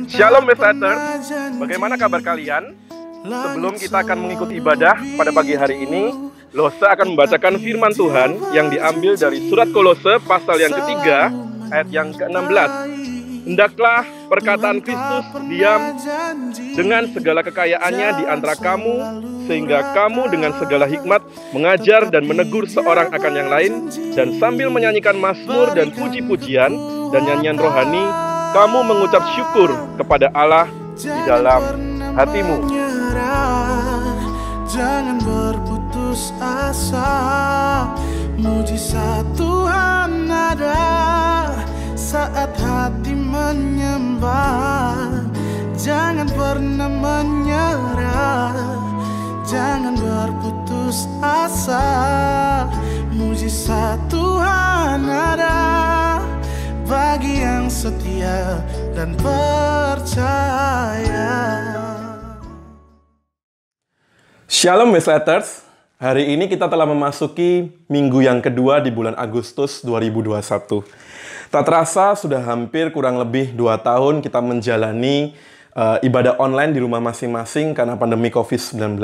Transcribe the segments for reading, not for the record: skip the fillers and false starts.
Shalom Bestlighters, bagaimana kabar kalian? Sebelum kita akan mengikuti ibadah pada pagi hari ini, Lose akan membacakan firman Tuhan yang diambil dari surat Kolose pasal yang ketiga, ayat yang ke-16. Hendaklah perkataan Kristus diam dengan segala kekayaannya di antara kamu, sehingga kamu dengan segala hikmat mengajar dan menegur seorang akan yang lain, dan sambil menyanyikan mazmur dan puji-pujian dan nyanyian rohani, kamu mengucap syukur kepada Allah di dalam hatimu. Jangan berputus asa, mujizat Tuhan ada saat hati menyembah. Jangan pernah menyerah, jangan berputus asa, mujizat Tuhan ada bagi yang setia dan percaya. Shalom Bestlighters, hari ini kita telah memasuki minggu yang kedua di bulan Agustus 2021. Tak terasa sudah hampir kurang lebih 2 tahun kita menjalani ibadah online di rumah masing-masing karena pandemi COVID-19.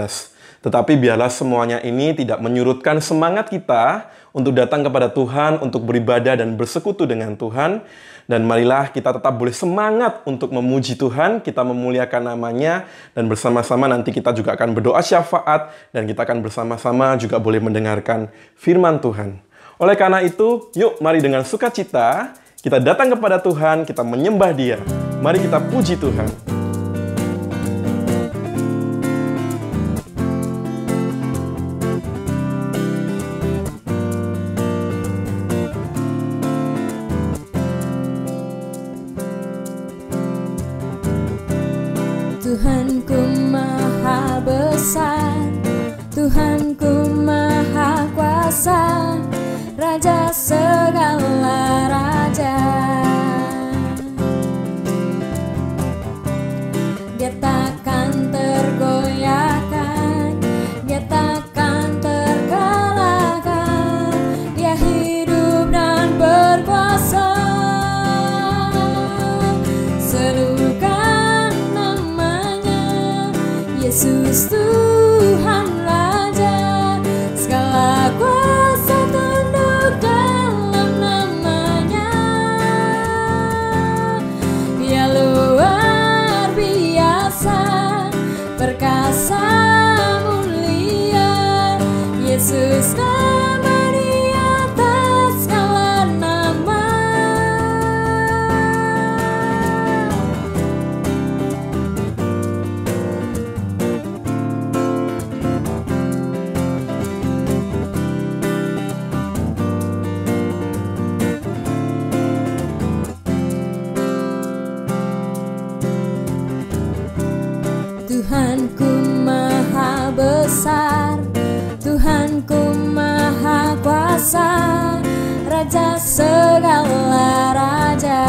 Tetapi biarlah semuanya ini tidak menyurutkan semangat kita untuk datang kepada Tuhan, untuk beribadah dan bersekutu dengan Tuhan. Dan marilah kita tetap boleh semangat untuk memuji Tuhan, kita memuliakan namanya, dan bersama-sama nanti kita juga akan berdoa syafaat, dan kita akan bersama-sama juga boleh mendengarkan firman Tuhan. Oleh karena itu, yuk mari dengan sukacita, kita datang kepada Tuhan, kita menyembah Dia. Mari kita puji Tuhan. Tuhanku maha besar, Tuhanku maha kuasa, Raja segala raja. Dia takkan tergoyahkan, Dia takkan terkalahkan, Dia hidup dan berkuasa. Yesus Tuhan Raja, segala kuasa tunduk dalam namanya. Dia luar biasa, perkasa mulia. Yesus nama di atas segala nama. Tuhanku maha besar, Tuhanku maha kuasa, Raja segala raja.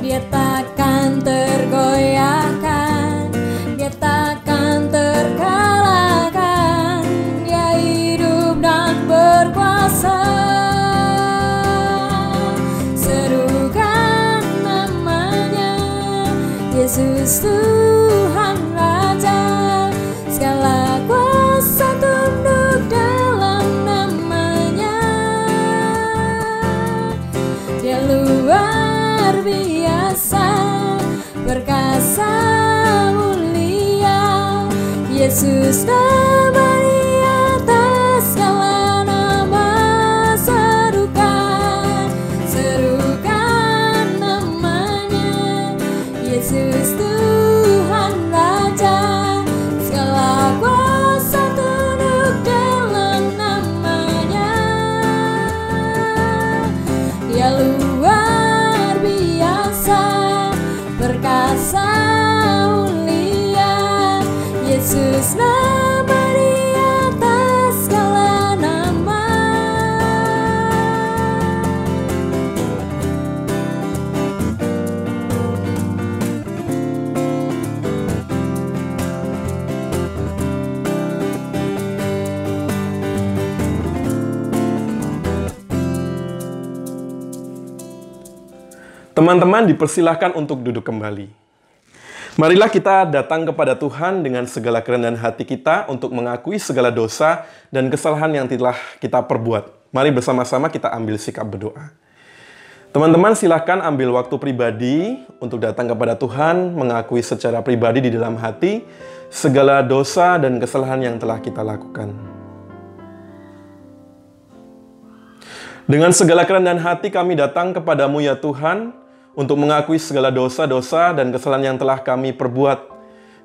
Dia takkan tergoyahkan, Dia takkan terkalahkan, Dia hidup dan berkuasa. Yesus Tuhan Raja, segala kuasa tunduk dalam namanya. Dia luar biasa, perkasa mulia. Yesus nama di atas segala nama. Serukan namanya. Yesus Tuhan Raja, segala kuasa tunduk dalam namanya. Dia luar biasa, perkasa mulia. Yesus nama di Teman-teman dipersilahkan untuk duduk kembali. Marilah kita datang kepada Tuhan dengan segala kerendahan hati kita untuk mengakui segala dosa dan kesalahan yang telah kita perbuat. Mari bersama-sama kita ambil sikap berdoa. Teman-teman silahkan ambil waktu pribadi untuk datang kepada Tuhan, mengakui secara pribadi di dalam hati segala dosa dan kesalahan yang telah kita lakukan. Dengan segala kerendahan hati kami datang kepadamu ya Tuhan, untuk mengakui segala dosa-dosa dan kesalahan yang telah kami perbuat.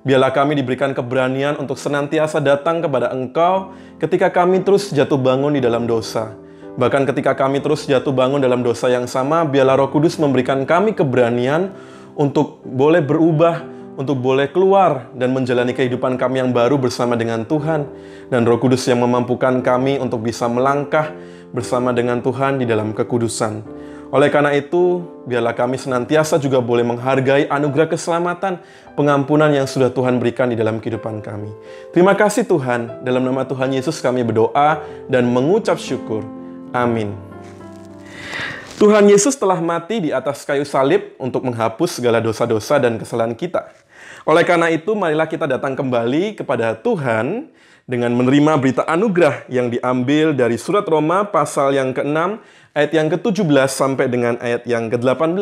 Biarlah kami diberikan keberanian untuk senantiasa datang kepada Engkau ketika kami terus jatuh bangun di dalam dosa. Bahkan ketika kami terus jatuh bangun dalam dosa yang sama, biarlah Roh Kudus memberikan kami keberanian untuk boleh berubah, untuk boleh keluar dan menjalani kehidupan kami yang baru bersama dengan Tuhan. Dan Roh Kudus yang memampukan kami untuk bisa melangkah bersama dengan Tuhan di dalam kekudusan. Oleh karena itu, biarlah kami senantiasa juga boleh menghargai anugerah keselamatan, pengampunan yang sudah Tuhan berikan di dalam kehidupan kami. Terima kasih Tuhan, dalam nama Tuhan Yesus kami berdoa dan mengucap syukur. Amin. Tuhan Yesus telah mati di atas kayu salib untuk menghapus segala dosa-dosa dan kesalahan kita. Oleh karena itu, marilah kita datang kembali kepada Tuhan dengan menerima berita anugerah yang diambil dari surat Roma pasal yang ke-6, ayat yang ke-17 sampai dengan ayat yang ke-18.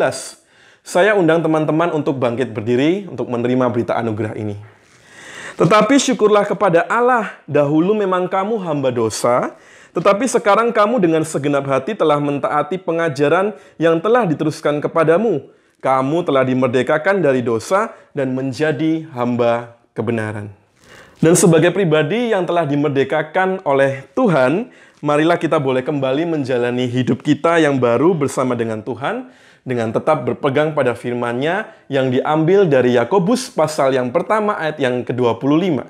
Saya undang teman-teman untuk bangkit berdiri untuk menerima berita anugerah ini. Tetapi syukurlah kepada Allah, dahulu memang kamu hamba dosa, tetapi sekarang kamu dengan segenap hati telah mentaati pengajaran yang telah diteruskan kepadamu. Kamu telah dimerdekakan dari dosa dan menjadi hamba kebenaran. Dan sebagai pribadi yang telah dimerdekakan oleh Tuhan, marilah kita boleh kembali menjalani hidup kita yang baru bersama dengan Tuhan, dengan tetap berpegang pada firman-Nya yang diambil dari Yakobus pasal yang pertama ayat yang ke-25.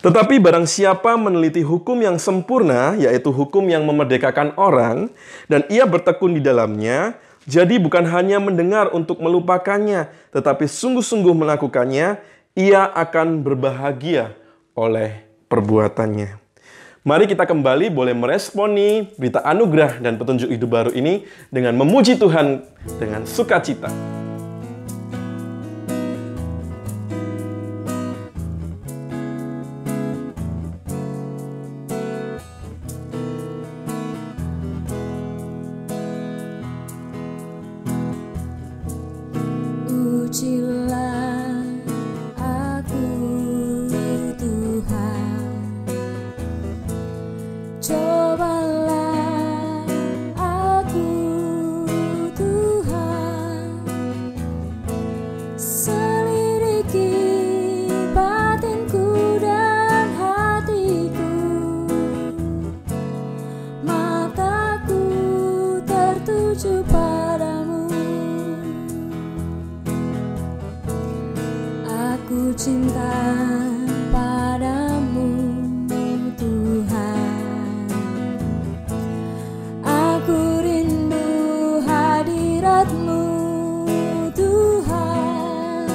Tetapi barang siapa meneliti hukum yang sempurna, yaitu hukum yang memerdekakan orang, dan ia bertekun di dalamnya, jadi bukan hanya mendengar untuk melupakannya, tetapi sungguh-sungguh melakukannya, ia akan berbahagia oleh perbuatannya. Mari kita kembali boleh meresponi berita anugerah dan petunjuk hidup baru ini dengan memuji Tuhan dengan sukacita. Ujilah aku Tuhan, cobalah aku Tuhan, selidiki batinku dan hatiku, mataku tertuju padamu. Aku cinta padamu Tuhan, aku rindu hadirat-Mu Tuhan,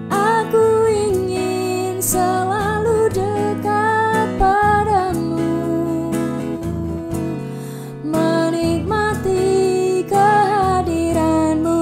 aku ingin selalu dekat padamu, menikmati kehadiran-Mu.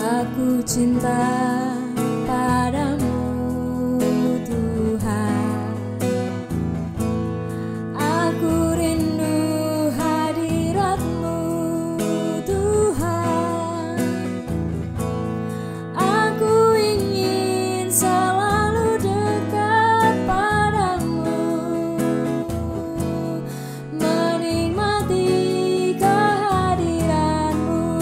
Aku cinta padamu Tuhan. Aku rindu hadirat-Mu Tuhan. Aku ingin selalu dekat padamu, menikmati kehadiran-Mu.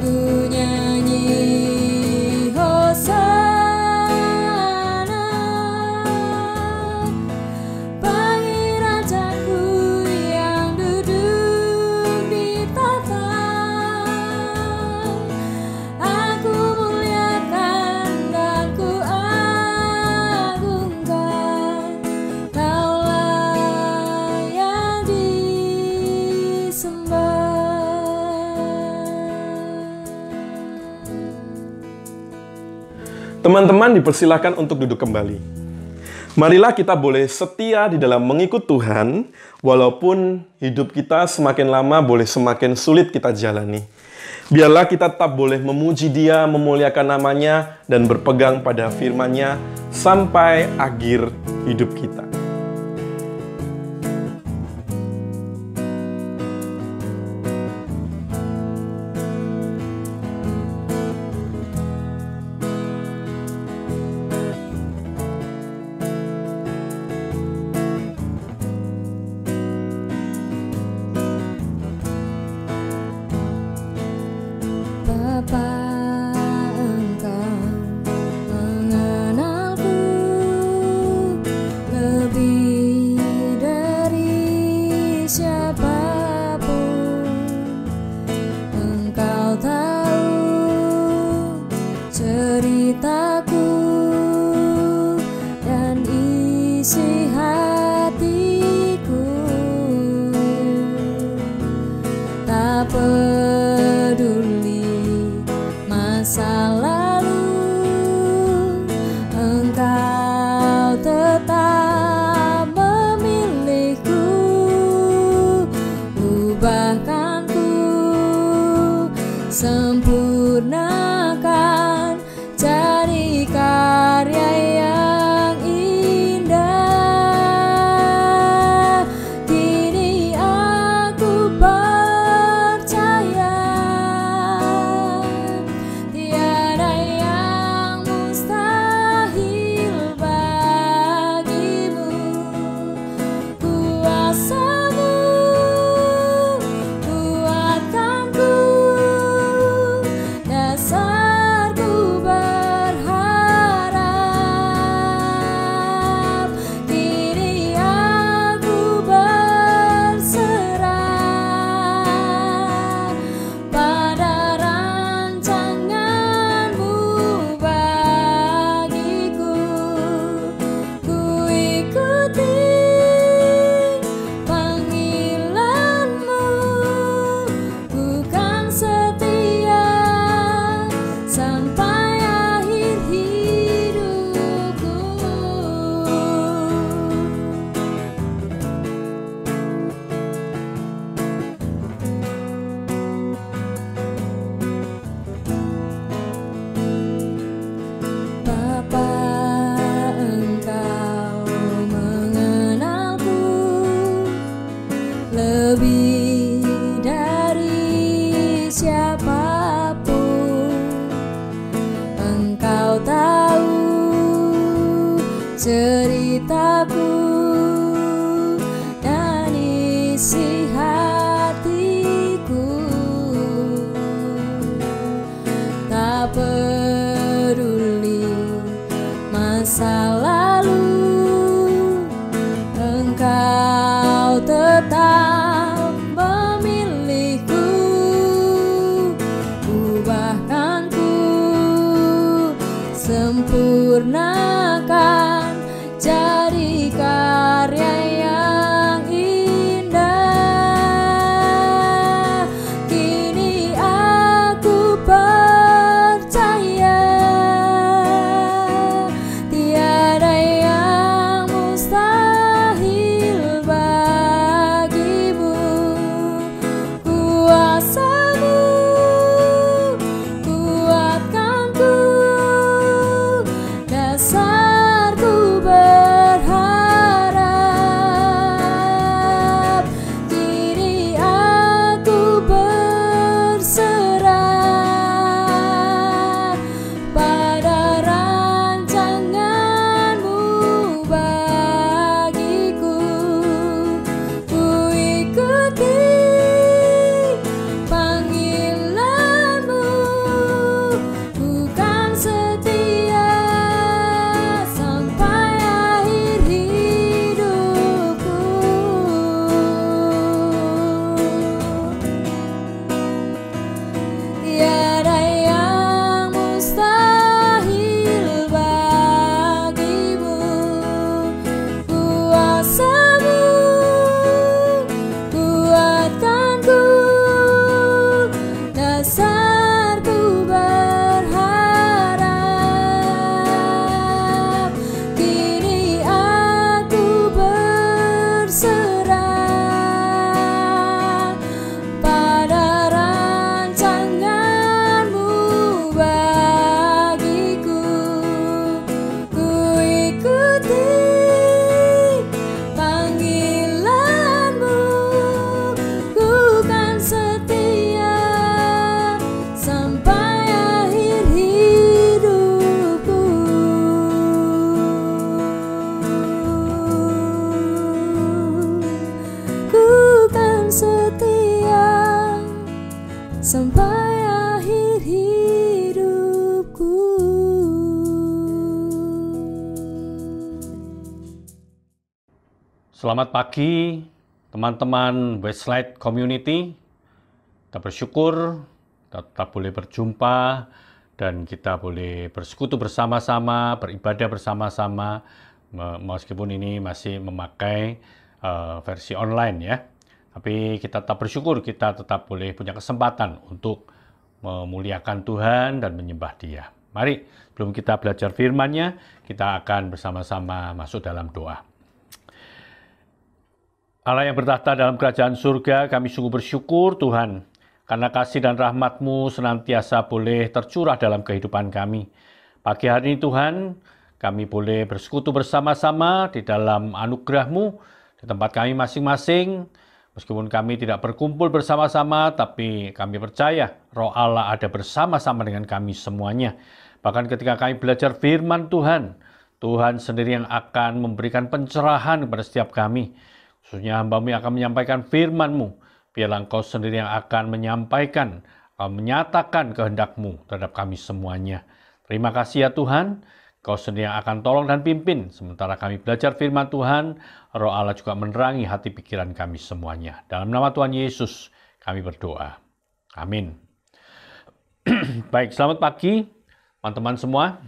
Ku nyanyi Hosana bagi Rajaku yang duduk di tahta. Aku muliakan dan ku agungkan, Kaulah yang disembah. Teman-teman dipersilakan untuk duduk kembali. Marilah kita boleh setia di dalam mengikut Tuhan, walaupun hidup kita semakin lama boleh semakin sulit kita jalani. Biarlah kita tetap boleh memuji Dia, memuliakan nama-Nya, dan berpegang pada firman-Nya sampai akhir hidup kita. Bapa, Engkau mengenalku lebih dari siapapun. Engkau tahu ceritaku dan isi hatiku. Tak peduli masa lalu, Engkau tetap memilihku. Ubahkanku, sempurnakan, jadi karya yang indah. Kini aku percaya tiada yang mustahil bagimu. Kuasa-Mu kuatkanku, dasarku berharap. Kini aku berserah pada rancangan-Mu bagiku. Ku ikuti panggilan-Mu, bukan setia sampai akhir hidupku. Bapa, Engkau mengenalku lebih dari siapapun. Engkau tahu ceritaku dan isi hatiku. Tak peduli masa lalu, Engkau tetap memilihku. Ubahkanku, sempurnakan, jadi karya yang indah. Kini aku percaya tiada yang mustahil bagimu. Kuasa sampai akhir hidupku. Selamat pagi teman-teman Westlight Community. Kita bersyukur kita tetap boleh berjumpa dan kita boleh bersekutu bersama-sama, beribadah bersama-sama, meskipun ini masih memakai versi online ya. Tapi kita tetap bersyukur kita tetap boleh punya kesempatan untuk memuliakan Tuhan dan menyembah Dia. Mari, sebelum kita belajar firman-Nya, kita akan bersama-sama masuk dalam doa. Allah yang bertahta dalam kerajaan surga, kami sungguh bersyukur Tuhan, karena kasih dan rahmat-Mu senantiasa boleh tercurah dalam kehidupan kami. Pagi hari ini Tuhan, kami boleh bersekutu bersama-sama di dalam anugerah-Mu, di tempat kami masing-masing. Meskipun kami tidak berkumpul bersama-sama, tapi kami percaya Roh Allah ada bersama-sama dengan kami semuanya. Bahkan ketika kami belajar firman Tuhan, Tuhan sendiri yang akan memberikan pencerahan kepada setiap kami. Khususnya hamba-Mu yang akan menyampaikan firman-Mu. Biarlah Engkau sendiri yang akan menyampaikan, menyatakan kehendak-Mu terhadap kami semuanya. Terima kasih ya Tuhan, Engkau sendiri yang akan tolong dan pimpin. Sementara kami belajar firman Tuhan, Roh Allah juga menerangi hati pikiran kami semuanya. Dalam nama Tuhan Yesus, kami berdoa. Amin. Baik, selamat pagi teman-teman semua.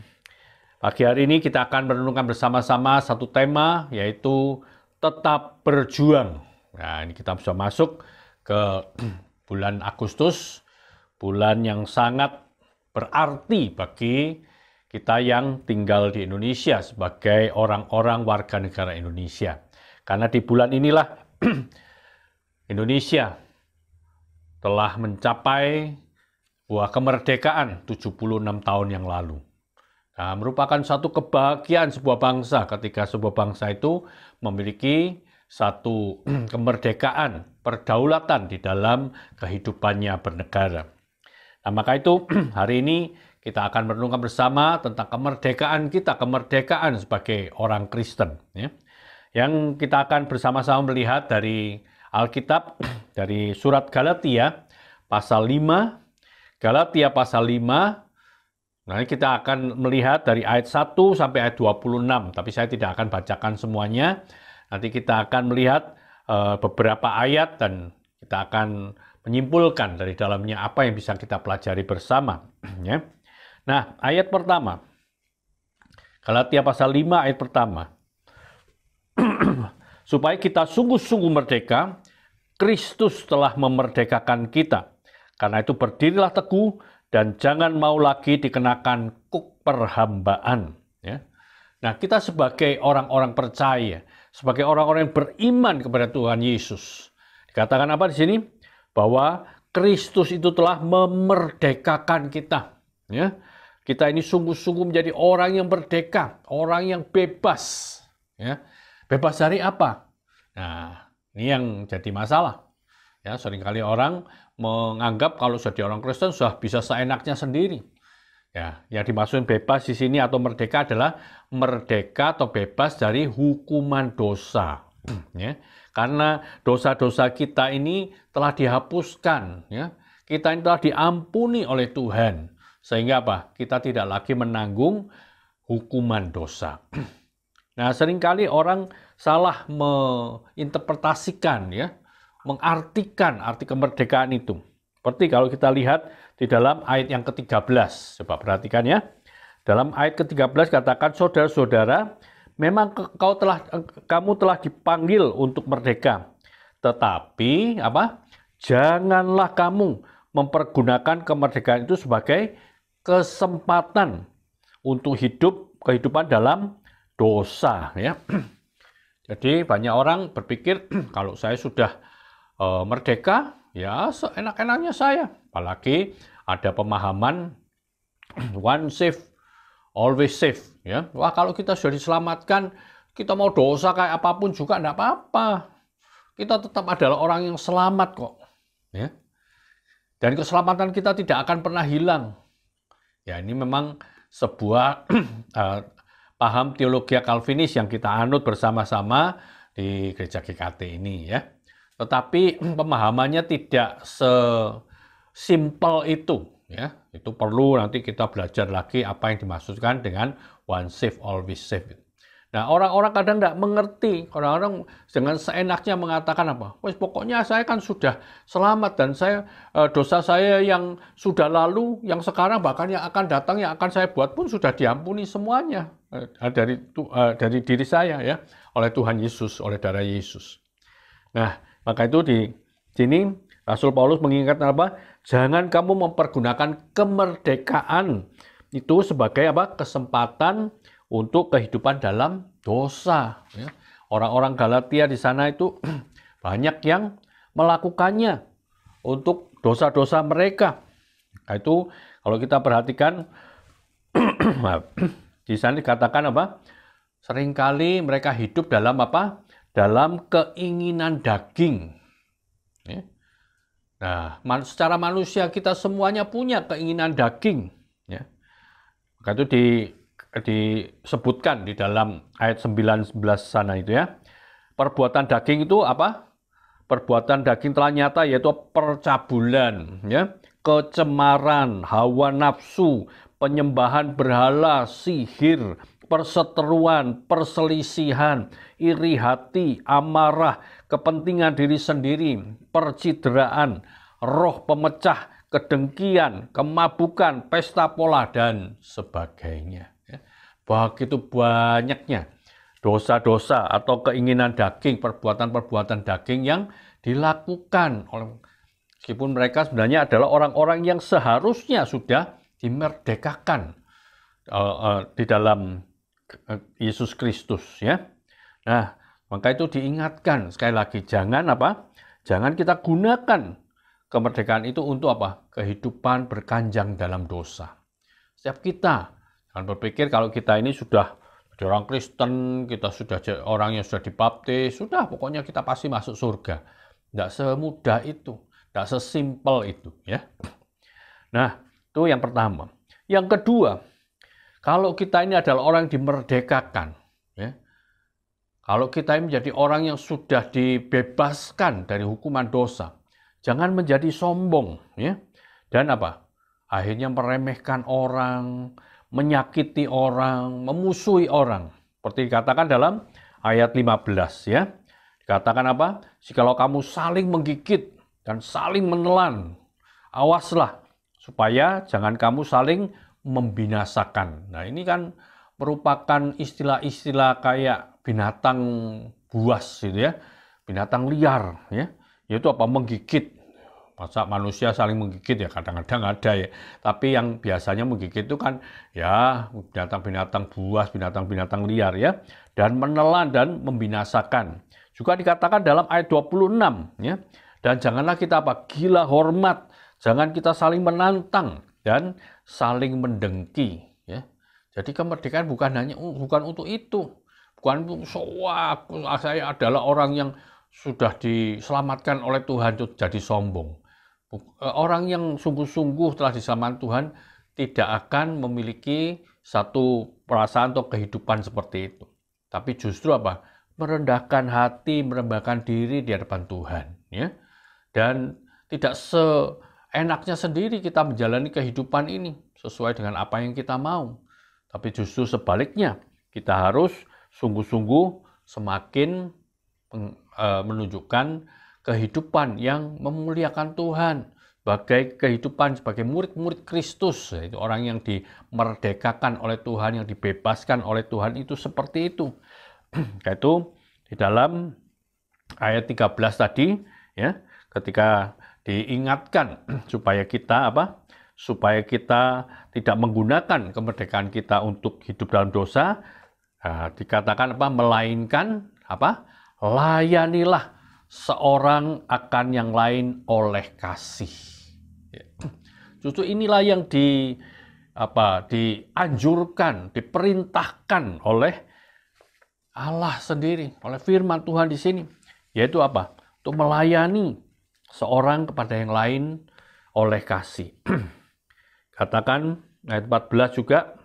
Pagi hari ini kita akan merenungkan bersama-sama satu tema, yaitu tetap berjuang. Nah, ini kita sudah masuk ke bulan Agustus, bulan yang sangat berarti bagi kita yang tinggal di Indonesia sebagai orang-orang warga negara Indonesia. Karena di bulan inilah Indonesia telah mencapai sebuah kemerdekaan 76 tahun yang lalu. Nah, merupakan satu kebahagiaan sebuah bangsa ketika sebuah bangsa itu memiliki satu kemerdekaan, perdaulatan di dalam kehidupannya bernegara. Nah, maka itu hari ini kita akan merenungkan bersama tentang kemerdekaan kita, kemerdekaan sebagai orang Kristen. Ya. Yang kita akan bersama-sama melihat dari Alkitab, dari surat Galatia pasal 5, Galatia pasal 5. Nah, kita akan melihat dari ayat 1 sampai ayat 26, tapi saya tidak akan bacakan semuanya. Nanti kita akan melihat beberapa ayat dan kita akan menyimpulkan dari dalamnya apa yang bisa kita pelajari bersama. Ya. Nah, ayat pertama. Galatia pasal 5 ayat pertama. Supaya kita sungguh-sungguh merdeka, Kristus telah memerdekakan kita. Karena itu berdirilah teguh, dan jangan mau lagi dikenakan kuk perhambaan. Ya. Nah, kita sebagai orang-orang percaya, sebagai orang-orang yang beriman kepada Tuhan Yesus, dikatakan apa di sini? Bahwa Kristus itu telah memerdekakan kita. Ya. Kita ini sungguh-sungguh menjadi orang yang merdeka, orang yang bebas. Ya. Bebas dari apa? Nah, ini yang jadi masalah. Ya, seringkali orang menganggap kalau jadi orang Kristen sudah bisa seenaknya sendiri. Ya, yang dimaksud bebas di sini atau merdeka adalah merdeka atau bebas dari hukuman dosa. Ya, karena dosa-dosa kita ini telah dihapuskan. Ya, kita ini telah diampuni oleh Tuhan. Sehingga apa? Kita tidak lagi menanggung hukuman dosa. Nah, seringkali orang salah menginterpretasikan, ya, mengartikan arti kemerdekaan itu. Seperti kalau kita lihat di dalam ayat yang ke-13. Coba perhatikan ya. Dalam ayat ke-13 katakan, saudara-saudara, memang kamu telah dipanggil untuk merdeka. Tetapi apa? Janganlah kamu mempergunakan kemerdekaan itu sebagai kesempatan untuk kehidupan dalam dosa, ya. Jadi banyak orang berpikir kalau saya sudah merdeka, ya seenak-enaknya saya. Apalagi ada pemahaman one safe, always safe. Ya, wah kalau kita sudah diselamatkan, kita mau dosa kayak apapun juga enggak apa-apa. Kita tetap adalah orang yang selamat kok. Ya. Dan keselamatan kita tidak akan pernah hilang. Ya, ini memang sebuah paham teologi Calvinis yang kita anut bersama-sama di gereja GKT ini, ya. Tetapi pemahamannya tidak simple itu, ya. Itu perlu nanti kita belajar lagi apa yang dimaksudkan dengan one save always save. Nah, orang-orang kadang tidak mengerti. Orang-orang dengan seenaknya mengatakan apa? Wes pokoknya saya kan sudah selamat dan saya dosa saya yang sudah lalu, yang sekarang bahkan yang akan datang, yang akan saya buat pun sudah diampuni semuanya dari diri saya ya, oleh Tuhan Yesus, oleh darah Yesus. Nah, maka itu di sini Rasul Paulus mengingatkan apa? Jangan kamu mempergunakan kemerdekaan itu sebagai apa? Kesempatan untuk kehidupan dalam dosa. Ya. Orang-orang Galatia di sana itu banyak yang melakukannya untuk dosa-dosa mereka. Nah, itu kalau kita perhatikan di sana dikatakan apa? Seringkali mereka hidup dalam apa? Dalam keinginan daging. Ya. Nah, secara manusia kita semuanya punya keinginan daging. Ya. Maka itu disebutkan di dalam ayat 19 sana itu ya. Perbuatan daging itu apa? Perbuatan daging telah nyata yaitu percabulan, ya, kecemaran, hawa nafsu, penyembahan berhala, sihir, perseteruan, perselisihan, iri hati, amarah, kepentingan diri sendiri, percideraan, roh pemecah, kedengkian, kemabukan, pesta pola, dan sebagainya. Begitu banyaknya dosa-dosa atau keinginan daging, perbuatan-perbuatan daging yang dilakukan oleh, meskipun mereka sebenarnya adalah orang-orang yang seharusnya sudah dimerdekakan di dalam Yesus Kristus ya. Nah, maka itu diingatkan sekali lagi, jangan apa? Jangan kita gunakan kemerdekaan itu untuk apa? Kehidupan berkanjang dalam dosa. Setiap kita jangan berpikir kalau kita ini sudah jadi orang Kristen, kita sudah orang yang sudah dibaptis, sudah pokoknya kita pasti masuk surga. Tidak semudah itu, tidak sesimpel itu ya. Nah, itu yang pertama. Yang kedua, kalau kita ini adalah orang yang dimerdekakan, ya. Kalau kita ini menjadi orang yang sudah dibebaskan dari hukuman dosa, jangan menjadi sombong, ya. Dan apa? Akhirnya meremehkan orang, menyakiti orang, memusuhi orang. Seperti dikatakan dalam ayat 15 ya. Dikatakan apa? Jikalau kamu saling menggigit dan saling menelan, awaslah supaya jangan kamu saling membinasakan. Nah, ini kan merupakan istilah-istilah kayak binatang buas gitu ya. Binatang liar ya. Yaitu apa? Menggigit. Masa manusia saling menggigit ya, kadang-kadang ada ya. Tapi yang biasanya menggigit itu kan ya binatang-binatang buas, binatang-binatang liar ya. Dan menelan dan membinasakan. Juga dikatakan dalam ayat 26 ya. Dan janganlah kita apa? Gila hormat. Jangan kita saling menantang dan saling mendengki ya. Jadi kemerdekaan bukan untuk itu. Bukan untuk saya adalah orang yang sudah diselamatkan oleh Tuhan itu jadi sombong. Orang yang sungguh-sungguh telah diselamatkan Tuhan tidak akan memiliki satu perasaan atau kehidupan seperti itu. Tapi justru apa? Merendahkan hati, merendahkan diri di hadapan Tuhan. Ya? Dan tidak seenaknya sendiri kita menjalani kehidupan ini sesuai dengan apa yang kita mau. Tapi justru sebaliknya, kita harus sungguh-sungguh semakin menunjukkan kehidupan yang memuliakan Tuhan, sebagai kehidupan sebagai murid-murid Kristus, yaitu orang yang dimerdekakan oleh Tuhan, yang dibebaskan oleh Tuhan itu seperti itu. Yaitu di dalam ayat 13 tadi ya, ketika diingatkan supaya kita apa? Supaya kita tidak menggunakan kemerdekaan kita untuk hidup dalam dosa, dikatakan apa? Melainkan apa? Layanilah seorang akan yang lain oleh kasih. Justru inilah yang dianjurkan, diperintahkan oleh Allah sendiri, oleh firman Tuhan di sini, yaitu apa? Untuk melayani seorang kepada yang lain oleh kasih. Katakan ayat 14 juga,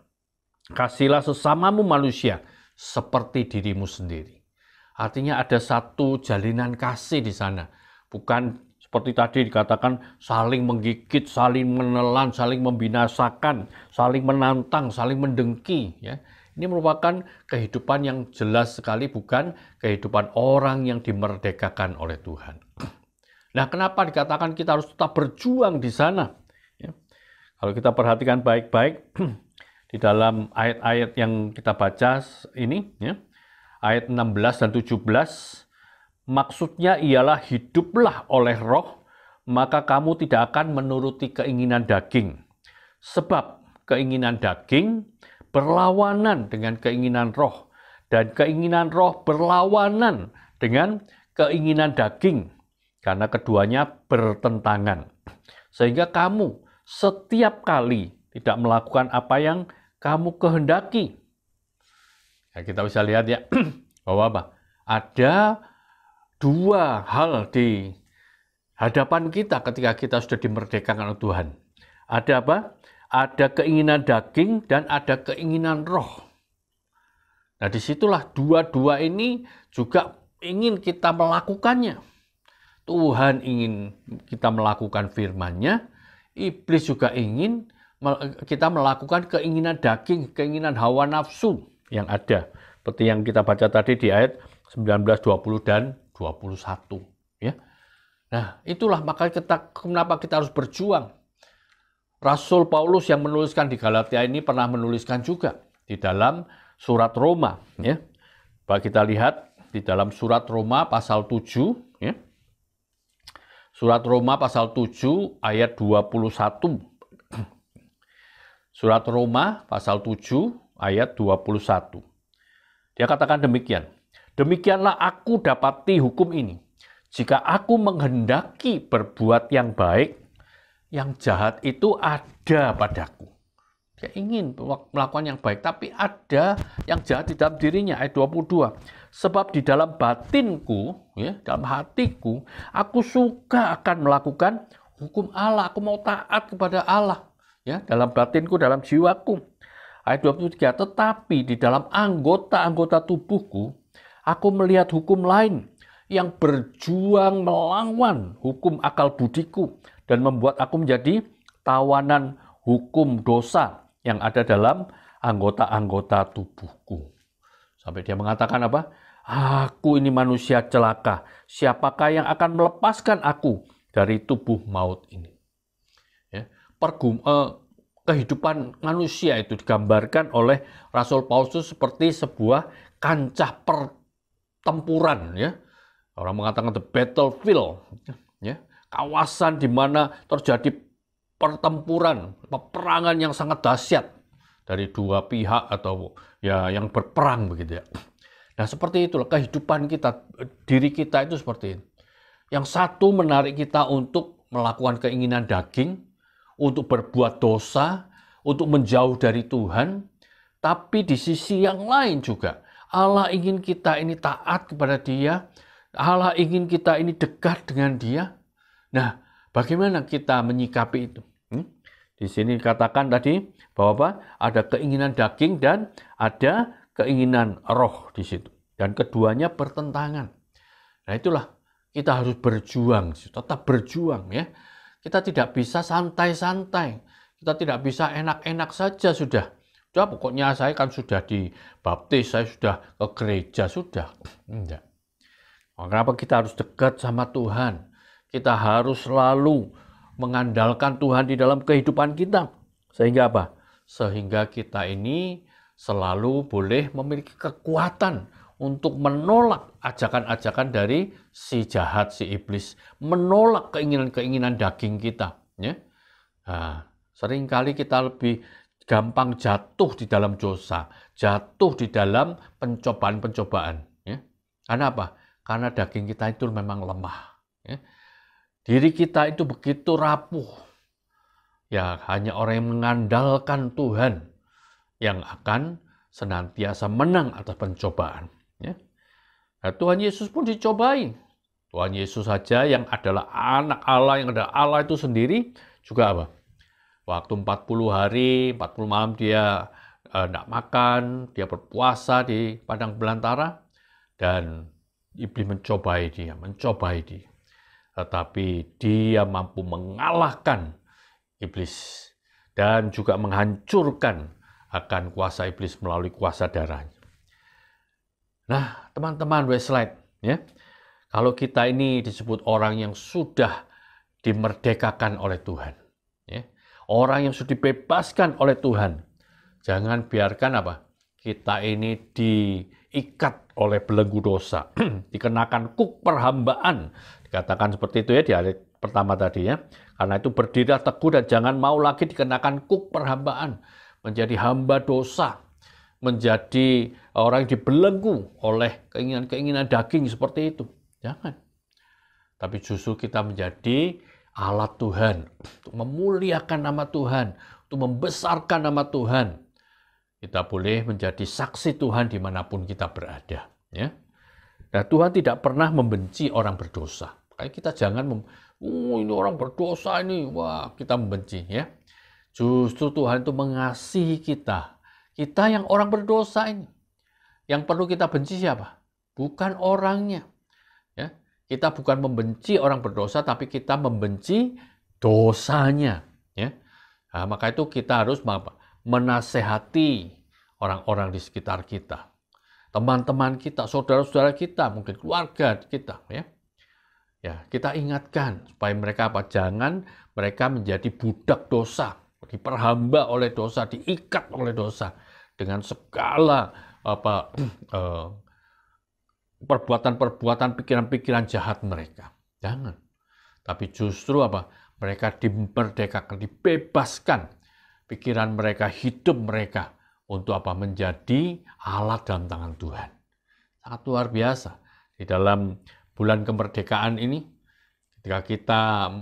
kasihlah sesamamu manusia seperti dirimu sendiri. Artinya ada satu jalinan kasih di sana. Bukan Seperti tadi dikatakan saling menggigit, saling menelan, saling membinasakan, saling menantang, saling mendengki. Ya. Ini merupakan kehidupan yang jelas sekali bukan kehidupan orang yang dimerdekakan oleh Tuhan. Nah, kenapa dikatakan kita harus tetap berjuang di sana? Ya. Kalau kita perhatikan baik-baik di dalam ayat-ayat yang kita baca ini, ya, ayat 16 dan 17, maksudnya ialah hiduplah oleh roh, maka kamu tidak akan menuruti keinginan daging. Sebab keinginan daging berlawanan dengan keinginan roh, dan keinginan roh berlawanan dengan keinginan daging, karena keduanya bertentangan. Sehingga kamu setiap kali tidak melakukan apa yang kamu kehendaki. Ya, kita bisa lihat ya, bahwa apa? Ada dua hal di hadapan kita ketika kita sudah dimerdekakan oleh Tuhan. Ada apa? Ada keinginan daging dan ada keinginan roh. Nah, disitulah dua-dua ini juga ingin kita melakukannya. Tuhan ingin kita melakukan firman-Nya, iblis juga ingin kita melakukan keinginan daging, keinginan hawa nafsu yang ada. Seperti yang kita baca tadi di ayat 19, 20, dan 21. Ya. Nah, itulah kenapa kita harus berjuang. Rasul Paulus yang menuliskan di Galatia ini pernah menuliskan juga di dalam surat Roma. Ya. Baik, kita lihat di dalam surat Roma pasal 7. Ya. Surat Roma pasal 7 ayat 21. Surat Roma pasal 7 ayat 21. Dia katakan demikian. Demikianlah aku dapati hukum ini. Jika aku menghendaki berbuat yang baik, yang jahat itu ada padaku. Dia ingin melakukan yang baik, tapi ada yang jahat di dalam dirinya. Ayat 22. Sebab di dalam batinku, ya, dalam hatiku, aku suka akan melakukan hukum Allah. Aku mau taat kepada Allah. Ya, dalam batinku, dalam jiwaku. Ayat 23. Tetapi di dalam anggota-anggota tubuhku, aku melihat hukum lain yang berjuang melawan hukum akal budiku dan membuat aku menjadi tawanan hukum dosa yang ada dalam anggota-anggota tubuhku. Sampai dia mengatakan apa? Aku ini manusia celaka. Siapakah yang akan melepaskan aku dari tubuh maut ini? Ya, kehidupan manusia itu digambarkan oleh Rasul Paulus seperti sebuah kancah pertempuran. Ya. Orang mengatakan the battlefield. Ya. Kawasan di mana terjadi pertempuran, peperangan yang sangat dahsyat dari dua pihak atau ya yang berperang begitu ya. Nah, seperti itulah kehidupan kita, diri kita itu seperti itu. Yang satu menarik kita untuk melakukan keinginan daging, untuk berbuat dosa, untuk menjauh dari Tuhan, tapi di sisi yang lain juga Allah ingin kita ini taat kepada Dia, Allah ingin kita ini dekat dengan Dia. Nah, bagaimana kita menyikapi itu? Di sini dikatakan tadi bahwa apa? Ada keinginan daging dan ada keinginan roh di situ. Dan keduanya bertentangan. Nah, itulah kita harus berjuang, tetap berjuang ya. Kita tidak bisa santai-santai. Kita tidak bisa enak-enak saja sudah. Sudah pokoknya saya kan sudah dibaptis, saya sudah ke gereja, sudah. Enggak. Kenapa kita harus dekat sama Tuhan? Kita harus selalu mengandalkan Tuhan di dalam kehidupan kita. Sehingga apa? Sehingga kita ini selalu boleh memiliki kekuatan untuk menolak ajakan-ajakan dari si jahat, si iblis. Menolak keinginan-keinginan daging kita. Ya? Nah, seringkali kita lebih gampang jatuh di dalam dosa. Jatuh di dalam pencobaan-pencobaan. Ya? Karena apa? Karena daging kita itu memang lemah. Ya? Diri kita itu begitu rapuh. Ya, hanya orang yang mengandalkan Tuhan yang akan senantiasa menang atas pencobaan. Ya. Nah, Tuhan Yesus pun dicobai. Tuhan Yesus saja yang adalah anak Allah, yang adalah Allah itu sendiri juga apa? Waktu 40 hari, 40 malam dia tidak makan, dia berpuasa di padang belantara, dan iblis mencobai dia. tetapi Dia mampu mengalahkan iblis dan juga menghancurkan akan kuasa iblis melalui kuasa darahnya. Nah, teman-teman Westlight, ya, kalau kita ini disebut orang yang sudah dimerdekakan oleh Tuhan, ya, orang yang sudah dibebaskan oleh Tuhan, jangan biarkan kita ini diikat oleh belenggu dosa, dikenakan kuk perhambaan. Dikatakan seperti itu ya di ayat pertama tadi ya. Karena itu berdirilah teguh dan jangan mau lagi dikenakan kuk perhambaan, menjadi hamba dosa, menjadi orang yang dibelenggu oleh keinginan-keinginan daging seperti itu. Jangan. Tapi justru kita menjadi alat Tuhan untuk memuliakan nama Tuhan, untuk membesarkan nama Tuhan. Kita boleh menjadi saksi Tuhan dimanapun kita berada. Ya. Nah, Tuhan tidak pernah membenci orang berdosa. Kayak kita jangan, ini orang berdosa ini, wah kita membenci. Ya. Justru Tuhan itu mengasihi kita. Kita yang orang berdosa ini. Yang perlu kita benci siapa? Bukan orangnya. Ya. Kita bukan membenci orang berdosa, tapi kita membenci dosanya. Ya. Nah, maka itu kita harus menasehati orang-orang di sekitar kita, teman-teman kita, saudara-saudara kita, mungkin keluarga kita, ya. Ya, kita ingatkan supaya mereka jangan mereka menjadi budak dosa, diperhamba oleh dosa, diikat oleh dosa dengan segala perbuatan-perbuatan, pikiran-pikiran jahat mereka. Jangan. Tapi justru mereka dimerdekakan, dibebaskan. Pikiran mereka, hidup mereka untuk menjadi alat dalam tangan Tuhan. Sangat luar biasa. Di dalam bulan kemerdekaan ini, ketika kita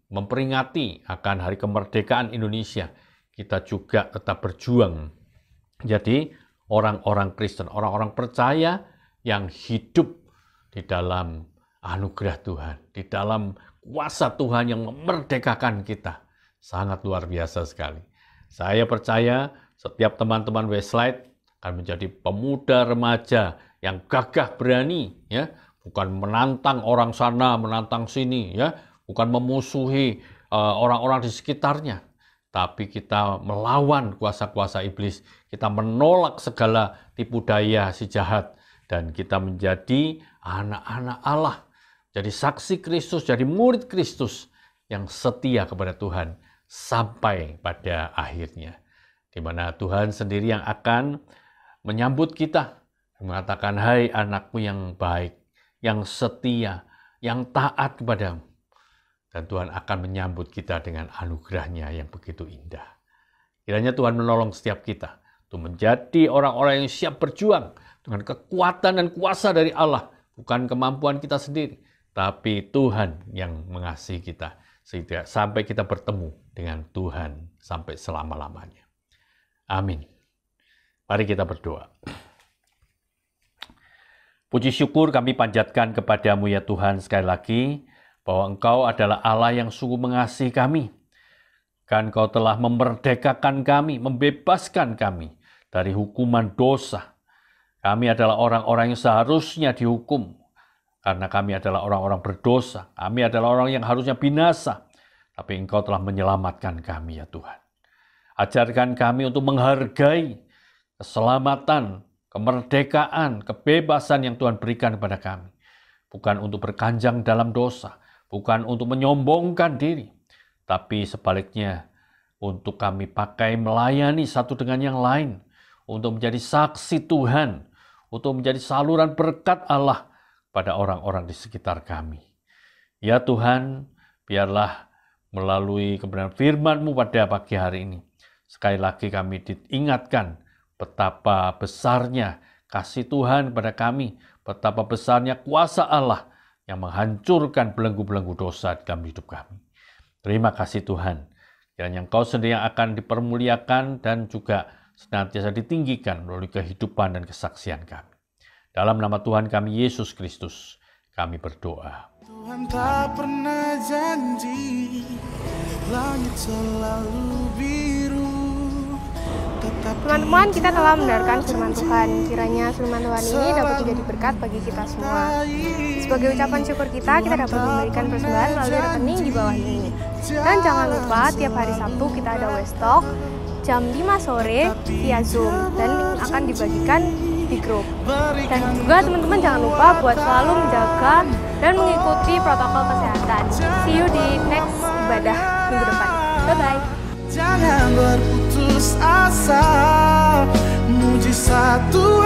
memperingati akan hari kemerdekaan Indonesia, kita juga tetap berjuang. Jadi orang-orang Kristen, orang-orang percaya yang hidup di dalam anugerah Tuhan, di dalam kuasa Tuhan yang memerdekakan kita. Sangat luar biasa sekali. Saya percaya setiap teman-teman Westlight akan menjadi pemuda remaja yang gagah berani, ya, bukan menantang orang sana, menantang sini, ya, bukan memusuhi orang-orang di sekitarnya, tapi kita melawan kuasa-kuasa iblis, kita menolak segala tipu daya si jahat, dan kita menjadi anak-anak Allah, jadi saksi Kristus, jadi murid Kristus yang setia kepada Tuhan sampai pada akhirnya, di mana Tuhan sendiri yang akan menyambut kita, mengatakan, hai anakku yang baik, yang setia, yang taat kepadamu. Dan Tuhan akan menyambut kita dengan anugerahnya yang begitu indah. Kiranya Tuhan menolong setiap kita untuk menjadi orang-orang yang siap berjuang dengan kekuatan dan kuasa dari Allah, bukan kemampuan kita sendiri, tapi Tuhan yang mengasihi kita, sehingga sampai kita bertemu dengan Tuhan sampai selama-lamanya. Amin. Mari kita berdoa. Puji syukur kami panjatkan kepadamu ya Tuhan sekali lagi, bahwa Engkau adalah Allah yang sungguh mengasihi kami. Dan Engkau telah memerdekakan kami, membebaskan kami dari hukuman dosa. Kami adalah orang-orang yang seharusnya dihukum, karena kami adalah orang-orang berdosa. Kami adalah orang yang harusnya binasa. Tapi Engkau telah menyelamatkan kami ya Tuhan. Ajarkan kami untuk menghargai keselamatan, kemerdekaan, kebebasan yang Tuhan berikan kepada kami. Bukan untuk berkanjang dalam dosa, bukan untuk menyombongkan diri, tapi sebaliknya untuk kami pakai melayani satu dengan yang lain, untuk menjadi saksi Tuhan, untuk menjadi saluran berkat Allah pada orang-orang di sekitar kami. Ya Tuhan, biarlah melalui kebenaran firman-Mu pada pagi hari ini, sekali lagi kami diingatkan betapa besarnya kasih Tuhan kepada kami, betapa besarnya kuasa Allah yang menghancurkan belenggu-belenggu dosa dalam hidup kami. Terima kasih Tuhan, kiranya Engkau sendiri yang akan dipermuliakan dan juga senantiasa ditinggikan melalui kehidupan dan kesaksian kami. Dalam nama Tuhan kami Yesus Kristus, kami berdoa. Tuhan tak pernah janji langit selalu biru, tetap Teman-teman, kita telah mendengarkan firman Tuhan. Kiranya firman Tuhan ini dapat menjadi berkat bagi kita semua. Sebagai ucapan syukur kita dapat memberikan persembahan melalui rekening di bawah ini. Dan jangan lupa, tiap hari Sabtu kita ada West Talk jam 5 sore via Zoom dan link akan dibagikan di grup. Dan juga teman-teman jangan lupa buat selalu menjaga dan mengikuti protokol kesehatan. See you di next ibadah minggu depan. Bye-bye. Jangan berputus asa, mujizat Tuhan.